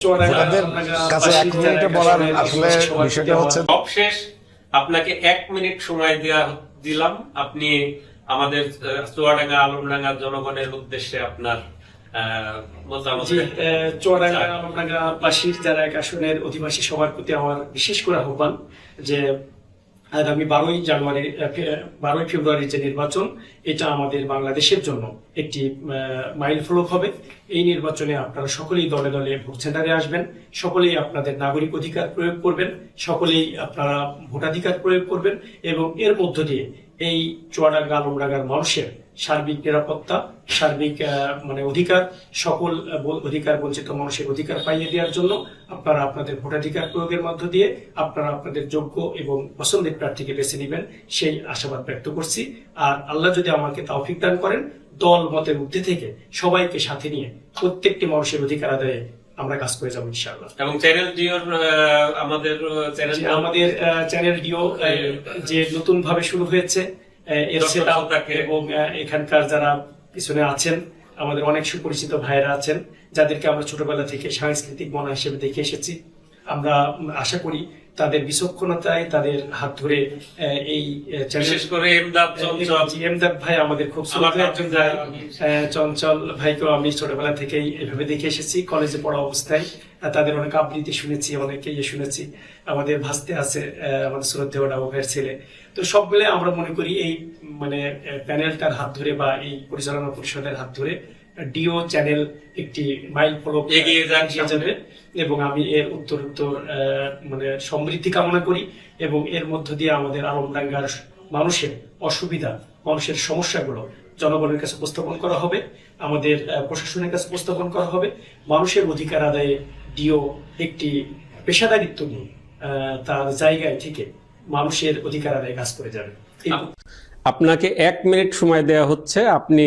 ভোটারদের কাছে 1 মিনিটে বলার আসলে বিষয়টা হচ্ছে সবশেষ আপনাকে 1 মিনিট সময় দিলাম। আপনি আমাদের চুয়াডাঙ্গা আলমডাঙ্গা জনগণের উদ্দেশ্যে আপনার মতামত। চুয়াডাঙ্গা আলমডাঙ্গা বাসীর যারা এক আসনের অধিবাসী সবার প্রতি আমার বিশেষ করে আহ্বান যে আগামী 12ই ফেব্রুয়ারি যে নির্বাচন, এটা আমাদের বাংলাদেশের জন্য একটি মাইল ফলক হবে। এই নির্বাচনে আপনারা সকলেই দলে দলে ভোট সেন্টারে আসবেন, সকলেই আপনাদের নাগরিক অধিকার প্রয়োগ করবেন, সকলেই আপনারা ভোটাধিকার প্রয়োগ করবেন এবং এর মধ্য দিয়ে এই চুয়াডাঙ্গা আলমডাঙ্গার মানুষের সার্বিক নিরাপত্তা, সার্বিক অধিকার, সকল অধিকার বঞ্চিত মানুষের অধিকার পাইয়ে দেওয়ার জন্য আপনারা আপনাদের ভোটাধিকার প্রয়োগের মধ্য দিয়ে আপনারা আপনাদের যোগ্য এবং পছন্দের প্রার্থীকে বেছে নেবেন, সেই আশাবাদ ব্যক্ত করছি। আর আল্লাহ যদি আমাকে তৌফিক দান করেন, দল মতের ঊর্ধ্বে থেকে সবাইকে সাথে নিয়ে প্রত্যেকটি মানুষের অধিকার আদায়ে আমরা কাজ করে যাবো ইনশাআল্লাহ। এবং চ্যানেল ডিওর আমাদের চ্যানেল ডিও যে নতুন ভাবে শুরু হয়েছে এর সেটআপ এবং এখানকার যারা পিছনে আছেন আমাদের অনেক সুপরিচিত ভাইয়েরা আছেন, যাদেরকে আমরা ছোটবেলা থেকে সাংস্কৃতিক মনা হিসেবে দেখে এসেছি। আমরা আশা করি তাদের বিচক্ষণতায় তাদের হাত ধরে এই বিশেষ করে এমদাদ ভাই আমাদের খুব একজন ভাই, চঞ্চল ভাইকেও আমি ছোটবেলা থেকেই এভাবে দেখে এসেছি। কলেজে পড়া অবস্থায় তাদের অনেক আবৃত্তি শুনেছি, অনেকে শুনেছি। আমাদের ভাস্তে আছে আমাদের শ্রদ্ধেয় ডাবু ভাইয়ের ছেলে। তো সব মিলে আমরা মনে করি এই প্যানেলটার হাত ধরে বা এই পরিচালনা পরিষদের হাত ধরে ডিও চ্যানেল একটি মাইল ফলক এগিয়ে যাবে এবং আমি এর উত্তর সমৃদ্ধি কামনা করি এবং এর মধ্য দিয়ে আমাদের আলমডাঙ্গার মানুষের অসুবিধা, মানুষের সমস্যাগুলো জনগণের কাছে উপস্থাপন করা হবে, আমাদের প্রশাসনের কাছে উপস্থাপন করা হবে। মানুষের অধিকার আদায়ে ডিও একটি পেশাদারিত্ব নিয়ে তার জায়গায় থেকে মানুষের অধিকার আদায়ে কাজ করে যাবে। আপনাকে 1 মিনিট সময় দেওয়া হচ্ছে। আপনি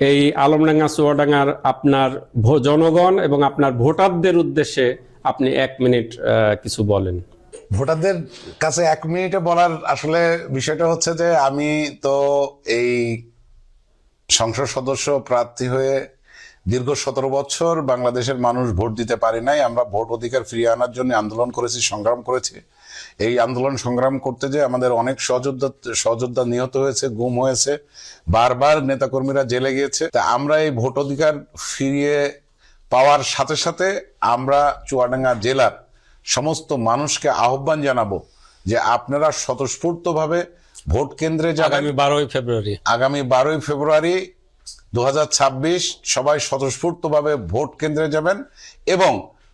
এই আলমডাঙ্গা চুয়াডাঙ্গার আপনার জনগণ এবং আপনার ভোটারদের উদ্দেশ্যে আপনি 1 মিনিট কিছু বলেন। ভোটারদের কাছে 1 মিনিটে বলার আসলে বিষয়টা হচ্ছে যে আমি তো এই সংসদ সদস্য প্রার্থী হয়ে দীর্ঘ 17 বছর বাংলাদেশের মানুষ ভোট দিতে পারে নাই। আমরা ভোট অধিকার ফিরিয়ে আনার জন্য আন্দোলন করেছি, সংগ্রাম করেছি। এই আন্দোলন সংগ্রাম করতে যে আমাদের অনেক সহযোদ্ধা নিহত হয়েছে, গুম হয়েছে, বারবার নেতাকর্মীরা জেলে গিয়েছে। তা আমরা এই ভোট অধিকার ফিরিয়ে পাওয়ার সাথে সাথে আমরা চুয়াডাঙ্গা জেলার সমস্ত মানুষকে আহ্বান জানাবো যে আপনারা স্বতঃস্ফূর্তভাবে ভোট কেন্দ্রে যাবেন। আগামী 12ই ফেব্রুয়ারি 2026 সবাই স্বতঃস্ফূর্তভাবে ভোট কেন্দ্রে যাবেন এবং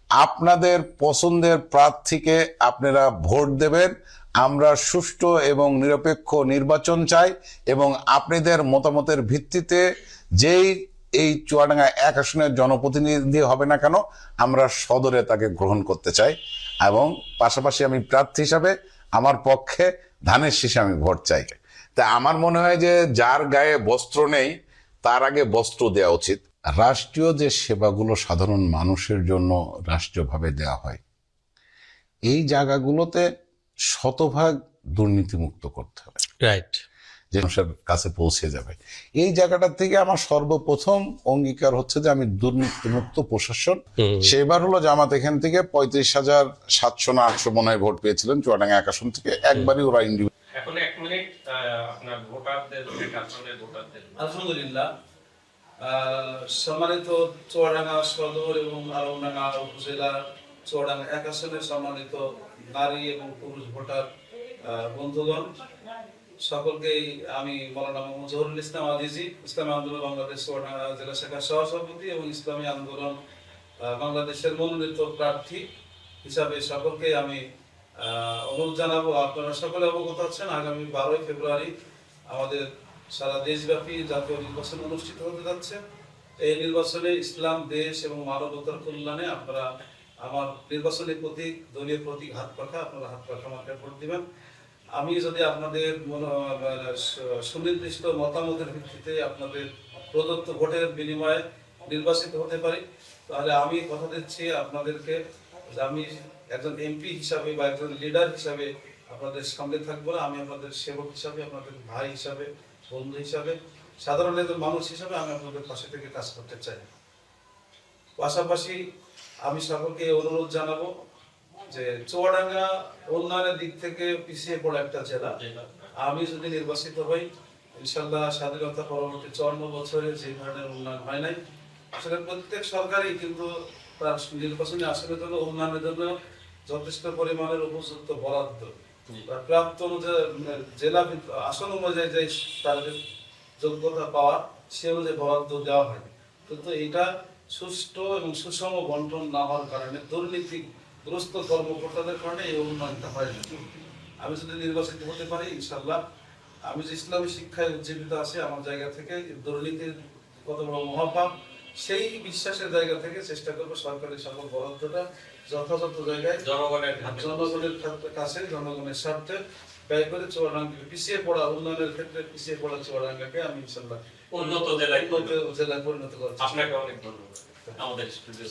আপনাদের পছন্দের প্রার্থীকে আপনারা ভোট দেবেন। আমরা সুষ্ঠু এবং নিরপেক্ষ নির্বাচন চাই এবং আপনাদের মতামতের ভিত্তিতে যেই এই চুয়াডাঙ্গা 1 আসনের জনপ্রতিনিধি হবে না কেন, আমরা সদরে তাকে গ্রহণ করতে চাই এবং পাশাপাশি আমি প্রার্থী হিসাবে আমার পক্ষে ধানের শীষে আমি ভোট চাই। তা আমার মনে হয় যে যার গায়ে বস্ত্র নেই তার আগে বস্ত্র দেওয়া উচিত। রাষ্ট্রীয় যে সেবাগুলো সাধারণ মানুষের জন্য রাষ্ট্রীয়ভাবে দেওয়া হয়, এই জায়গাগুলোতে শতভাগ দুর্নীতিমুক্ত করতে হবে, রাইট, যে মানুষের কাছে পৌঁছে যাবে। এই জায়গাটা থেকে আমার সর্বপ্রথম অঙ্গীকার হচ্ছে যে আমি দুর্নীতিমুক্ত প্রশাসন। সেবার হলো জামাত এখান থেকে 35,700 না 800 মনে হয় ভোট পেয়েছিলেন চুয়াডাঙ্গা 1 আসন থেকে, একবারই ওরা এখন 1 মিনিট আপনার ভোটারদের আলহামদুলিল্লাহ। সম্মানিত চুয়াডাঙ্গা সদর এবং আলমডাঙ্গা উপজেলা চুয়াডাঙ্গা 1 আসনের সম্মানিত নারী এবং পুরুষ ভোটার বন্ধুগণ, সকলকেই আমি মাওলানা মোহাম্মদ জহুরুল ইসলাম আজিজি, ইসলামী আন্দোলন বাংলাদেশ চুয়াডাঙ্গা জেলা শাখার সহসভাপতি এবং ইসলামী আন্দোলন বাংলাদেশের মনোনীত প্রার্থী হিসাবে সকলকে আমি অনুরোধ জানাবো। আপনারা সকলে অবগত আছেন আগামী 12ই ফেব্রুয়ারি আমাদের সারা দেশব্যাপী জাতীয় নির্বাচন অনুষ্ঠিত হতে যাচ্ছে। এই নির্বাচনে ইসলাম, দেশ এবং মানবতার কল্যাণে আপনারা আমার নির্বাচনী প্রতীক, দলীয় প্রতীক হাত পাখা, আপনারা হাত পাখা মার্কায় ভোট দিবেন। আমি যদি আপনাদের সুনির্দিষ্ট মতামতের ভিত্তিতে আপনাদের প্রদত্ত ভোটের বিনিময়ে নির্বাচিত হতে পারি, তাহলে আমি কথা দিচ্ছি আপনাদেরকে যে আমি একজন এমপি হিসাবে বা একজন লিডার হিসাবে আপনাদের সঙ্গে থাকবো না। আমি আপনাদের সেবক হিসাবে, আপনাদের ভাই হিসাবে, বন্ধু হিসাবে, সাধারণ একজন মানুষ হিসাবে আমি আপনাদের পাশে থেকে কাজ করতে চাই। পাশাপাশি আমি সকলকে অনুরোধ জানাবো যে চুয়াডাঙ্গা উন্নয়নের দিক থেকে পিছিয়ে পড়া একটা জেলা। আমি যদি নির্বাচিত হই, ইনশাল্লাহ স্বাধীনতা পরবর্তী 54 বছরে যে ধরনের উন্নয়ন হয় নাই, আসলে প্রত্যেক সরকারই কিন্তু তার নির্বাচনী আসনের জন্য উন্নয়নের জন্য যথেষ্ট পরিমাণের উপযুক্ত বরাদ্দ বা প্রাপ্ত অনুযায়ী জেলা আসন অনুযায়ী যে তাদের যোগ্যতা পাওয়া সে অনুযায়ী বরাদ্দ দেওয়া হয়, কিন্তু এটা সুষ্ঠু এবং সুষম বন্টন না হওয়ার কারণে দুর্নীতিগ্রস্ত কর্মকর্তাদের কারণে এই উন্নয়নটা হয় না। আমি যদি নির্বাচিত হতে পারি, ইনশাল্লাহ আমি যে ইসলামী শিক্ষায় উজ্জীবিত আছে আমার জায়গা থেকে দুর্নীতির কত বড় মহাপাপ, সেই বিশ্বাসের জায়গা থেকে চেষ্টা করবো সরকারি সকল বরাদ্দটা যথাযথ জায়গায় জনগণের কাছে জনগণের স্বার্থে ব্যয় করে চুয়াডাঙ্গাকে পিছিয়ে পড়া উন্নয়নের ক্ষেত্রে পিছিয়ে পড়া চুয়াডাঙ্গাকে আমি ইনশাল্লাহ উন্নত জেলায় জেলায় পরিণত করছি। আপনাকে অনেক ধন্যবাদ আমাদের স্টুডিও।